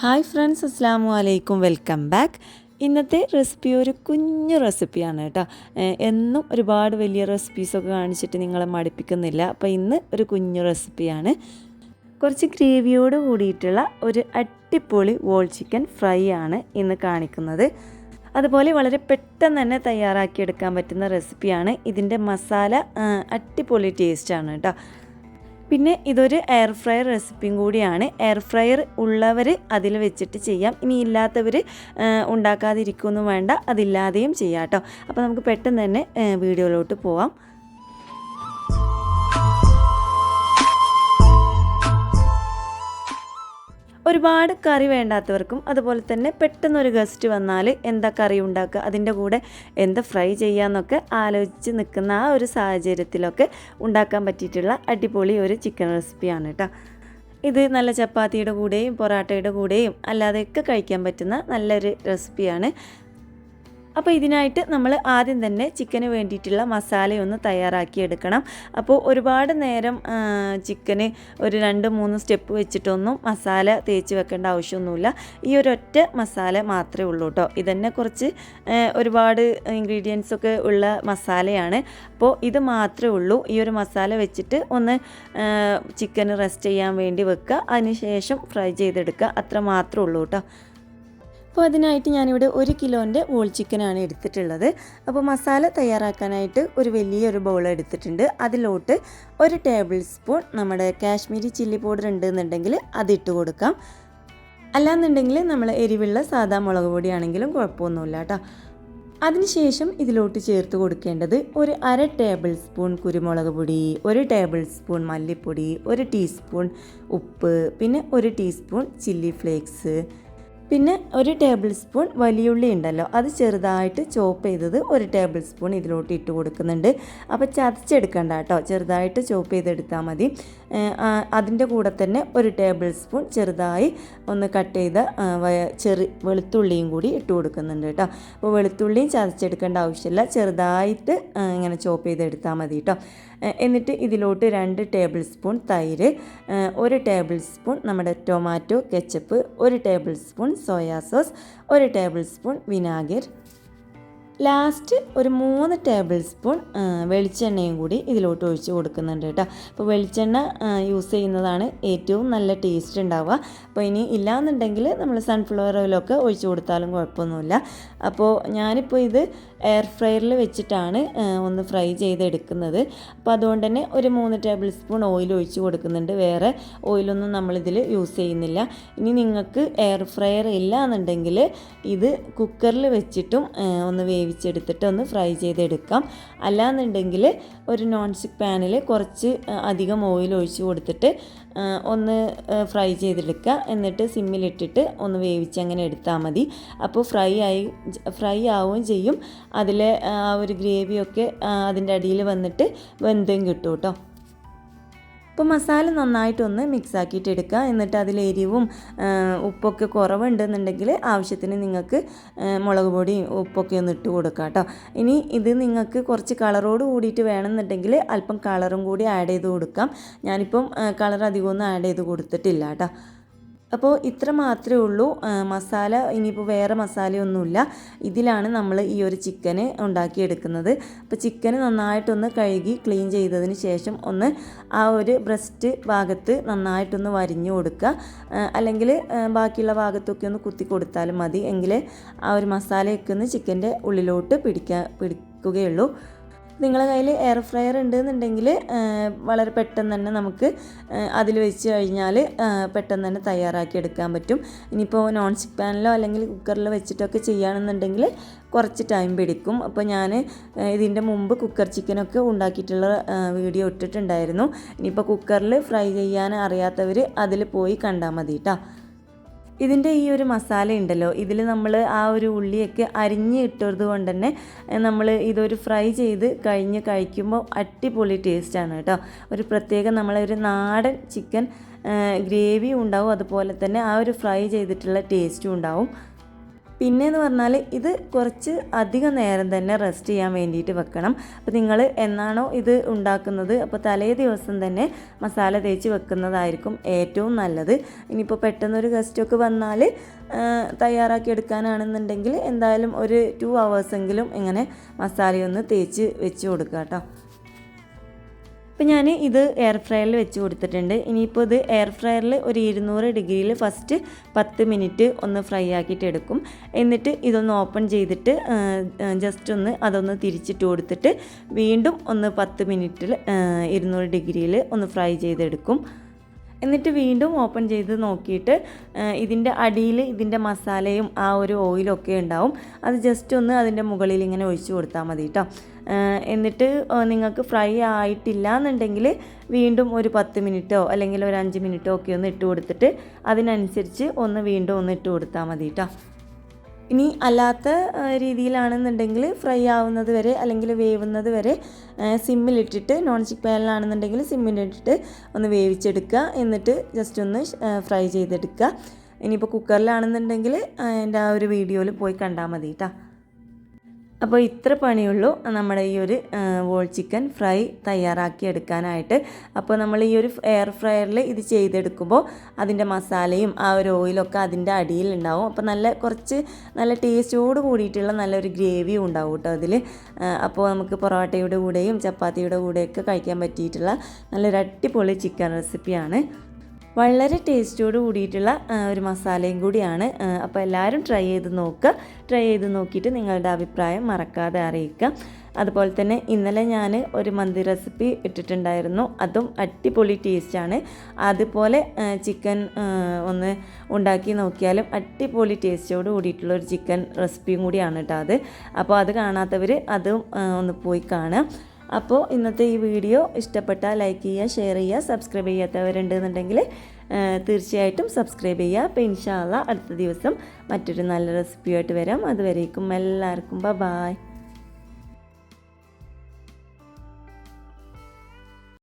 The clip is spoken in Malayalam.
ഹായ് ഫ്രണ്ട്സ്, അസ്സാമു അലൈക്കും. Welcome back. ഇന്നത്തെ റെസിപ്പി ഒരു കുഞ്ഞു റെസിപ്പിയാണ് കേട്ടോ. എന്നും ഒരുപാട് വലിയ റെസിപ്പീസൊക്കെ കാണിച്ചിട്ട് നിങ്ങളെ മടുപ്പിക്കുന്നില്ല. അപ്പോൾ ഇന്ന് ഒരു കുഞ്ഞു റെസിപ്പിയാണ്. കുറച്ച് ഗ്രേവിയോട് കൂടിയിട്ടുള്ള ഒരു അടിപൊളി വോൾ ചിക്കൻ ഫ്രൈ ആണ് ഇന്ന് കാണിക്കുന്നത്. അതുപോലെ വളരെ പെട്ടെന്ന് തന്നെ തയ്യാറാക്കിയെടുക്കാൻ പറ്റുന്ന റെസിപ്പിയാണ്. ഇതിൻ്റെ മസാല അടിപൊളി ടേസ്റ്റാണ് കേട്ടോ. പിന്നെ ഇതൊരു എയർ ഫ്രയർ റെസിപ്പിയും കൂടിയാണ്. എയർ ഫ്രയർ ഉള്ളവർ അതിൽ വെച്ചിട്ട് ചെയ്യാം. ഇനി ഇല്ലാത്തവർ ഉണ്ടാക്കാതിരിക്കുമെന്നും വേണ്ട, അതില്ലാതെയും ചെയ്യാം കേട്ടോ. അപ്പോൾ നമുക്ക് പെട്ടെന്ന് തന്നെ വീഡിയോയിലോട്ട് പോവാം. ഒരുപാട് കറി വേണ്ടാത്തവർക്കും അതുപോലെ തന്നെ പെട്ടെന്നൊരു ഗസ്റ്റ് വന്നാൽ എന്താ കറി ഉണ്ടാക്കുക, അതിൻ്റെ കൂടെ എന്താ ഫ്രൈ ചെയ്യാമെന്നൊക്കെ ആലോചിച്ച് നിൽക്കുന്ന ആ ഒരു സാഹചര്യത്തിലൊക്കെ ഉണ്ടാക്കാൻ പറ്റിയിട്ടുള്ള അടിപൊളി ഒരു ചിക്കൻ റെസിപ്പിയാണ് കേട്ടോ. ഇത് നല്ല ചപ്പാത്തിയുടെ കൂടെയും പൊറാട്ടയുടെ കൂടെയും അല്ലാതെയൊക്കെ കഴിക്കാൻ പറ്റുന്ന നല്ലൊരു റെസിപ്പിയാണ്. അപ്പോൾ ഇതിനായിട്ട് നമ്മൾ ആദ്യം തന്നെ ചിക്കന് വേണ്ടിയിട്ടുള്ള മസാലയൊന്ന് തയ്യാറാക്കിയെടുക്കണം. അപ്പോൾ ഒരുപാട് നേരം ചിക്കന് ഒരു 2-3 സ്റ്റെപ്പ് വെച്ചിട്ടൊന്നും മസാല തേച്ച് വെക്കേണ്ട ആവശ്യമൊന്നുമില്ല. ഈ ഒരൊറ്റ മസാല മാത്രമേ ഉള്ളൂ കേട്ടോ. ഇതന്നെ കുറച്ച് ഒരുപാട് ഇൻഗ്രീഡിയൻസൊക്കെ ഉള്ള മസാലയാണ്. അപ്പോൾ ഇത് മാത്രമേ ഉള്ളൂ. ഈ ഒരു മസാല വെച്ചിട്ട് ഒന്ന് ചിക്കന് റെസ്റ്റ് ചെയ്യാൻ വേണ്ടി വെക്കുക, അതിന് ശേഷം ഫ്രൈ ചെയ്തെടുക്കുക. അത്ര മാത്രമേ ഉള്ളൂ കേട്ടോ. അപ്പോൾ അതിനായിട്ട് ഞാനിവിടെ 1 കിലോൻ്റെ വോൾ ചിക്കനാണ് എടുത്തിട്ടുള്ളത്. അപ്പോൾ മസാല തയ്യാറാക്കാനായിട്ട് ഒരു വലിയൊരു ബൗൾ എടുത്തിട്ടുണ്ട്. അതിലോട്ട് 1 ടേബിൾ സ്പൂൺ നമ്മുടെ കാശ്മീരി ചില്ലി പൗഡർ ഉണ്ടെന്നുണ്ടെങ്കിൽ അതിട്ട് കൊടുക്കാം. അല്ലാന്നുണ്ടെങ്കിൽ നമ്മൾ എരിവുള്ള സാധാ മുളക് പൊടിയാണെങ്കിലും കുഴപ്പമൊന്നുമില്ല കേട്ടോ. അതിനുശേഷം ഇതിലോട്ട് ചേർത്ത് കൊടുക്കേണ്ടത് ഒരു 1/2 ടേബിൾ സ്പൂൺ കുരുമുളക് പൊടി, 1 ടേബിൾ സ്പൂൺ മല്ലിപ്പൊടി, 1 ടീസ്പൂൺ ഉപ്പ്, പിന്നെ 1 ടീസ്പൂൺ ചില്ലി ഫ്ലേക്സ്, പിന്നെ 1 ടേബിൾ സ്പൂൺ വലിയുള്ളി ഉണ്ടല്ലോ, അത് ചെറുതായിട്ട് ചോപ്പ് ചെയ്തത് 1 ടേബിൾ സ്പൂൺ ഇതിലോട്ട് ഇട്ട് കൊടുക്കുന്നുണ്ട്. അപ്പോൾ ചതച്ചെടുക്കണ്ട കേട്ടോ, ചെറുതായിട്ട് ചോപ്പ് ചെയ്തെടുത്താൽ മതി. അതിൻ്റെ കൂടെ തന്നെ 1 ടേബിൾ സ്പൂൺ ചെറുതായി ഒന്ന് കട്ട് ചെയ്ത വെളുത്തുള്ളിയും കൂടി ഇട്ട് കൊടുക്കുന്നുണ്ട് കേട്ടോ. അപ്പോൾ വെളുത്തുള്ളിയും ചതച്ചെടുക്കേണ്ട ആവശ്യമില്ല, ചെറുതായിട്ട് ഇങ്ങനെ ചോപ്പ് ചെയ്തെടുത്താൽ മതി കേട്ടോ. എന്നിട്ട് ഇതിലോട്ട് 2 ടേബിൾ സ്പൂൺ തൈര്, 1 ടേബിൾ സ്പൂൺ നമ്മുടെ tomato ketchup, 1 table spoon soya sauce, 1 table spoon വിനാഗിർ, last ഒരു 3 ടേബിൾ സ്പൂൺ വെളിച്ചെണ്ണയും കൂടി ഇതിലോട്ട് ഒഴിച്ച് കൊടുക്കുന്നുണ്ട് കേട്ടോ. അപ്പോൾ വെളിച്ചെണ്ണ യൂസ് ചെയ്യുന്നതാണ് ഏറ്റവും നല്ല ടേസ്റ്റ് ഉണ്ടാവുക. അപ്പോൾ ഇനി ഇല്ലയെന്നുണ്ടെങ്കിൽ നമ്മൾ സൺഫ്ലവർ ഓയിലൊക്കെ ഒഴിച്ച് കൊടുത്താലും കുഴപ്പമൊന്നുമില്ല. അപ്പോൾ ഞാനിപ്പോൾ ഇത് എയർ ഫ്രയറിൽ വെച്ചിട്ടാണ് ഒന്ന് ഫ്രൈ ചെയ്തെടുക്കുന്നത്. അപ്പോൾ അതുകൊണ്ട് തന്നെ ഒരു 3 ടേബിൾ സ്പൂൺ ഓയിൽ ഒഴിച്ച് കൊടുക്കുന്നുണ്ട്. വേറെ ഓയിലൊന്നും നമ്മളിതിൽ യൂസ് ചെയ്യുന്നില്ല. ഇനി നിങ്ങൾക്ക് എയർ ഫ്രയർ ഇല്ല എന്നുണ്ടെങ്കിൽ ഇത് കുക്കറിൽ വെച്ചിട്ടും ഒന്ന് വേവിച്ചെടുത്തിട്ട് ഒന്ന് ഫ്രൈ ചെയ്തെടുക്കാം. അല്ലാന്നുണ്ടെങ്കിൽ ഒരു നോൺ സ്റ്റിക്ക് പാനിൽ കുറച്ച് അധികം ഓയിൽ ഒഴിച്ച് കൊടുത്തിട്ട് ഒന്ന് ഫ്രൈ ചെയ്തെടുക്കുക. എന്നിട്ട് സിമ്മിലിട്ടിട്ട് ഒന്ന് വേവിച്ച് അങ്ങനെ എടുത്താൽ മതി. അപ്പോൾ ഫ്രൈ ആവുകയും ചെയ്യും. അതിലെ ആ ഒരു ഗ്രേവിയൊക്കെ അതിൻ്റെ അടിയിൽ വന്നിട്ട് വെന്തും കിട്ടും കേട്ടോ. അപ്പോൾ മസാല നന്നായിട്ടൊന്ന് മിക്സ് ആക്കിയിട്ട് എടുക്കുക. എന്നിട്ട് അതിൽ എരിവും ഉപ്പൊക്കെ കുറവുണ്ടെന്നുണ്ടെങ്കിൽ ആവശ്യത്തിന് നിങ്ങൾക്ക് മുളക് പൊടിയും ഉപ്പൊക്കെ ഒന്ന് ഇട്ട് കൊടുക്കുക കേട്ടോ. ഇനി ഇത് നിങ്ങൾക്ക് കുറച്ച് കളറോട് കൂടിയിട്ട് വേണമെന്നുണ്ടെങ്കിൽ അല്പം കളറും കൂടി ആഡ് ചെയ്ത് കൊടുക്കാം. ഞാനിപ്പം കളർ അധികമൊന്നും ആഡ് ചെയ്ത് കൊടുത്തിട്ടില്ല കേട്ടോ. അപ്പോൾ ഇത്ര മാത്രമേ ഉള്ളൂ മസാല. ഇനിയിപ്പോൾ വേറെ മസാലയൊന്നുമില്ല. ഇതിലാണ് നമ്മൾ ഈ ഒരു ചിക്കന് ഉണ്ടാക്കിയെടുക്കുന്നത്. അപ്പോൾ ചിക്കന് നന്നായിട്ടൊന്ന് കഴുകി ക്ലീൻ ചെയ്തതിന് ശേഷം ഒന്ന് ആ ഒരു ബ്രസ്റ്റ് ഭാഗത്ത് നന്നായിട്ടൊന്ന് വരിഞ്ഞു കൊടുക്കുക. അല്ലെങ്കിൽ ബാക്കിയുള്ള ഭാഗത്തൊക്കെ ഒന്ന് കുത്തി കൊടുത്താലും മതി. എങ്കിൽ ആ ഒരു മസാലയൊക്കെ ഒന്ന് ചിക്കൻ്റെ ഉള്ളിലോട്ട് പിടിക്കുകയുള്ളൂ. നിങ്ങളുടെ കയ്യിൽ എയർ ഫ്രയർ ഉണ്ടെന്നുണ്ടെങ്കിൽ വളരെ പെട്ടെന്ന് തന്നെ നമുക്ക് അതിൽ വെച്ച് കഴിഞ്ഞാൽ പെട്ടെന്ന് തന്നെ തയ്യാറാക്കി എടുക്കാൻ പറ്റും. ഇനിയിപ്പോൾ നോൺ സ്റ്റിക്ക് പാനിലോ അല്ലെങ്കിൽ കുക്കറിലോ വെച്ചിട്ടൊക്കെ ചെയ്യുകയാണെന്നുണ്ടെങ്കിൽ കുറച്ച് ടൈം പിടിക്കും. അപ്പോൾ ഞാൻ ഇതിൻ്റെ മുമ്പ് കുക്കർ ചിക്കനൊക്കെ ഉണ്ടാക്കിയിട്ടുള്ള വീഡിയോ ഇട്ടിട്ടുണ്ടായിരുന്നു. ഇനിയിപ്പോൾ കുക്കറിൽ ഫ്രൈ ചെയ്യാൻ അറിയാത്തവർ അതിൽ പോയി കണ്ടാൽ മതി കേട്ടോ. ഇതിൻ്റെ ഈ ഒരു മസാല ഉണ്ടല്ലോ, ഇതിൽ നമ്മൾ ആ ഒരു ഉള്ളിയൊക്കെ അരിഞ്ഞ് ഇട്ടത് കൊണ്ട് തന്നെ നമ്മൾ ഇതൊരു ഫ്രൈ ചെയ്ത് കഴിഞ്ഞ് കഴിക്കുമ്പോൾ അടിപൊളി ടേസ്റ്റാണ് കേട്ടോ. ഒരു പ്രത്യേകം നമ്മളൊരു നാടൻ ചിക്കൻ ഗ്രേവിയും ഉണ്ടാവും, അതുപോലെ തന്നെ ആ ഒരു ഫ്രൈ ചെയ്തിട്ടുള്ള ടേസ്റ്റും ഉണ്ടാവും. പിന്നെയെന്ന് പറഞ്ഞാൽ ഇത് കുറച്ച് അധികം നേരം തന്നെ റെസ്റ്റ് ചെയ്യാൻ വേണ്ടിയിട്ട് വെക്കണം. അപ്പോൾ നിങ്ങൾ എന്നാണോ ഇത് ഉണ്ടാക്കുന്നത് അപ്പോൾ തലേ ദിവസം തന്നെ മസാല തേച്ച് വെക്കുന്നതായിരിക്കും ഏറ്റവും നല്ലത്. ഇനിയിപ്പോൾ പെട്ടെന്നൊരു ഗസ്റ്റൊക്കെ വന്നാൽ തയ്യാറാക്കി എടുക്കാനാണെന്നുണ്ടെങ്കിൽ എന്തായാലും ഒരു 2 hours ഇങ്ങനെ മസാലയൊന്ന് തേച്ച് വെച്ച് കൊടുക്കുക കേട്ടോ. അപ്പോൾ ഞാൻ ഇത് എയർ ഫ്രയറിൽ വെച്ച് കൊടുത്തിട്ടുണ്ട്. ഇനിയിപ്പോൾ ഇത് എയർ ഫ്രയറിൽ ഒരു 200 ഡിഗ്രിയിൽ ഫസ്റ്റ് 10 മിനിറ്റ് ഒന്ന് ഫ്രൈ ആക്കിയിട്ട് എടുക്കും. എന്നിട്ട് ഇതൊന്ന് ഓപ്പൺ ചെയ്തിട്ട് ജസ്റ്റ് അതൊന്ന് തിരിച്ചിട്ട് കൊടുത്തിട്ട് വീണ്ടും ഒന്ന് 10 മിനിറ്റിൽ 200 ഡിഗ്രിയിൽ ഒന്ന് ഫ്രൈ ചെയ്തെടുക്കും. എന്നിട്ട് വീണ്ടും ഓപ്പൺ ചെയ്ത് നോക്കിയിട്ട് ഇതിൻ്റെ അടിയിൽ ഇതിൻ്റെ മസാലയും ആ ഒരു ഓയിലൊക്കെ ഉണ്ടാവും. അത് ജസ്റ്റ് ഒന്ന് അതിൻ്റെ മുകളിൽ ഇങ്ങനെ ഒഴിച്ചു കൊടുത്താൽ മതി കേട്ടോ. എന്നിട്ട് നിങ്ങൾക്ക് ഫ്രൈ ആയിട്ടില്ല എന്നുണ്ടെങ്കിൽ വീണ്ടും ഒരു 10 മിനിറ്റോ അല്ലെങ്കിൽ ഒരു 5 മിനിറ്റോ ഒക്കെ ഒന്ന് ഇട്ട് കൊടുത്തിട്ട് അതിനനുസരിച്ച് വീണ്ടും ഒന്ന് ഇട്ട് കൊടുത്താൽ മതി കേട്ടോ. ഇനി അല്ലാത്ത രീതിയിലാണെന്നുണ്ടെങ്കിൽ ഫ്രൈ ആവുന്നത് വരെ അല്ലെങ്കിൽ വേവുന്നത് വരെ സിമ്മിലിട്ടിട്ട്, നോൺ സ്റ്റിക്ക് പാനിലാണെന്നുണ്ടെങ്കിൽ സിമ്മിലിട്ടിട്ട് ഒന്ന് വേവിച്ചെടുക്കുക. എന്നിട്ട് ജസ്റ്റ് ഒന്ന് ഫ്രൈ ചെയ്തെടുക്കുക. ഇനിയിപ്പോൾ കുക്കറിലാണെന്നുണ്ടെങ്കിൽ എൻ്റെ ആ ഒരു വീഡിയോയിൽ പോയി കണ്ടാൽ മതി കേട്ടോ. അപ്പോൾ ഇത്ര പണിയുള്ളൂ നമ്മുടെ ഈ ഒരു വോൾ ചിക്കൻ ഫ്രൈ തയ്യാറാക്കി എടുക്കാനായിട്ട്. അപ്പോൾ നമ്മൾ ഈ ഒരു എയർ ഫ്രയറിൽ ഇത് ചെയ്തെടുക്കുമ്പോൾ അതിൻ്റെ മസാലയും ആ ഒരു ഓയിലൊക്കെ അതിൻ്റെ അടിയിലുണ്ടാവും. അപ്പോൾ കുറച്ച് നല്ല ടേസ്റ്റോട് കൂടിയിട്ടുള്ള നല്ലൊരു ഗ്രേവിയും ഉണ്ടാവും കേട്ടോ അതിൽ. അപ്പോൾ നമുക്ക് പൊറോട്ടയുടെ കൂടെയും ചപ്പാത്തിയുടെ കൂടെയൊക്കെ കഴിക്കാൻ പറ്റിയിട്ടുള്ള നല്ലൊരു അടിപൊളി ചിക്കൻ റെസിപ്പിയാണ്. വളരെ ടേസ്റ്റോട് കൂടിയിട്ടുള്ള ഒരു മസാലയും കൂടിയാണ്. അപ്പോൾ എല്ലാവരും ട്രൈ ചെയ്ത് നോക്കുക. ട്രൈ ചെയ്ത് നോക്കിയിട്ട് നിങ്ങളുടെ അഭിപ്രായം മറക്കാതെ അറിയിക്കുക. അതുപോലെ തന്നെ ഇന്നലെ ഞാൻ ഒരു മന്തി റെസിപ്പി ഇട്ടിട്ടുണ്ടായിരുന്നു. അതും അടിപൊളി ടേസ്റ്റാണ്. അതുപോലെ ചിക്കൻ ഒന്ന് ഉണ്ടാക്കി നോക്കിയാലും അടിപൊളി ടേസ്റ്റോട് കൂടിയിട്ടുള്ള ഒരു ചിക്കൻ റെസിപ്പിയും കൂടിയാണ് കേട്ടോ അത്. അപ്പോൾ അത് കാണാത്തവർ അതും ഒന്ന് പോയി കാണുക. അപ്പോൾ ഇന്നത്തെ ഈ വീഡിയോ ഇഷ്ടപ്പെട്ടാൽ ലൈക്ക് ചെയ്യുക, ഷെയർ ചെയ്യുക. സബ്സ്ക്രൈബ് ചെയ്യാത്തവരുണ്ടെന്നുണ്ടെങ്കിൽ തീർച്ചയായിട്ടും സബ്സ്ക്രൈബ് ചെയ്യുക. അപ്പോൾ ഇൻഷാ അല്ലാഹ് അടുത്ത ദിവസം മറ്റൊരു നല്ല റെസിപ്പിയായിട്ട് വരാം. അതുവരേക്കും എല്ലാവർക്കും ബൈ.